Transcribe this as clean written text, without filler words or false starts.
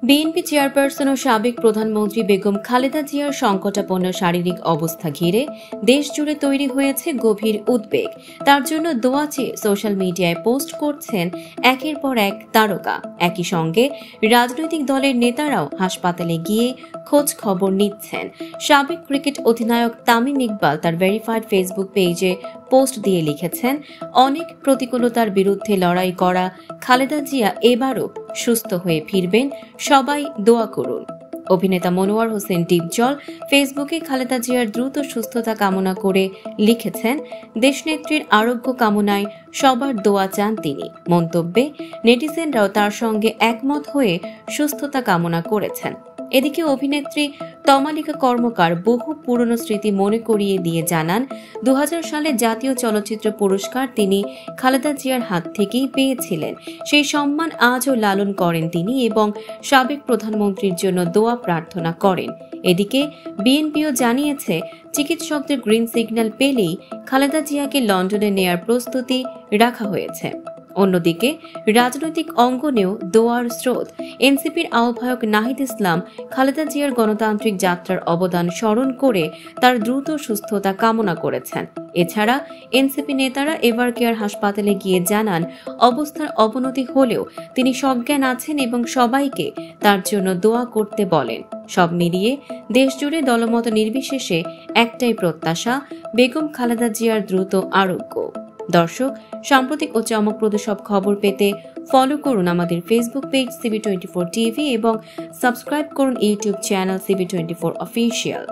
BNP chairperson ও সাবেক প্রধানমন্ত্রী বেগম খালেদা জিয়ার সংকটাপন্ন শারীরিক অবস্থা ঘিরে দেশ জুড়ে তৈরি হয়েছে গভীর উদ্বেগ। তার জন্য দোয়া চেয়ে সোশ্যাল মিডিয়ায় পোস্ট করছেন একের পর এক তারকা। একই সঙ্গে রাজনৈতিক দলের নেতারাও হাসপাতালে গিয়ে খোঁজ খবর নিচ্ছেন। সাবেক ক্রিকেট অধিনায়ক তামিম ইকবাল তার ভেরিফাইড ফেসবুক পেজে পোস্ট দিয়ে লিখেছেন, অনেক প্রতিকূলতার বিরুদ্ধে লড়াই করা খালেদা জিয়া এবারও সুস্থ হয়ে ফিরবেন, সবাই দোয়া করুন। অভিনেতা মনোয়ার হোসেন ডিপজল ফেসবুকে খালেদা জিয়ার দ্রুত সুস্থতা কামনা করে লিখেছেন, দেশনেত্রীর আরোগ্য কামনায় সবার দোয়া চান তিনি। মন্তব্যে নেটিজেনরাও তার সঙ্গে একমত হয়ে সুস্থতা কামনা করেছেন। এদিকে অভিনেত্রী তমালিকা কর্মকার বহু পুরনো স্মৃতি মনে করিয়ে দিয়ে জানান, 2000 সালে জাতীয় চলচ্চিত্র পুরস্কার তিনি খালেদা জিয়ার হাত থেকেই পেয়েছিলেন। সেই সম্মান আজও লালন করেন তিনি এবং সাবেক প্রধানমন্ত্রীর জন্য দোয়া প্রার্থনা করেন। এদিকে বিএনপিও জানিয়েছে, চিকিৎসকদের গ্রিন সিগন্যাল পেলেই খালেদা জিয়াকে লন্ডনে নেয়ার প্রস্তুতি রাখা হয়েছে। অন্যদিকে রাজনৈতিক অঙ্গনেও দোয়ার স্রোত। এনসিপির আহ্বায়ক নাহিদ ইসলাম খালেদা জিয়ার গণতান্ত্রিক যাত্রার অবদান স্মরণ করে তার দ্রুত সুস্থতা কামনা করেছেন। এছাড়া এনসিপি নেতারা এভারকেয়ার হাসপাতালে গিয়ে জানান, অবস্থার অবনতি হলেও তিনি সজ্ঞান আছেন এবং সবাইকে তার জন্য দোয়া করতে বলেন। সব মিলিয়ে দেশজুড়ে দলমত নির্বিশেষে একটাই প্রত্যাশা, বেগম খালেদা জিয়ার দ্রুত আরোগ্য। দর্শক, সাম্প্রতিক ও চমকপ্রদ সব খবর পেতে ফলো করুন আমাদের ফেসবুক পেজ CB24 টিভি এবং সাবস্ক্রাইব করুন ইউটিউব চ্যানেল CB24 অফিসিয়াল।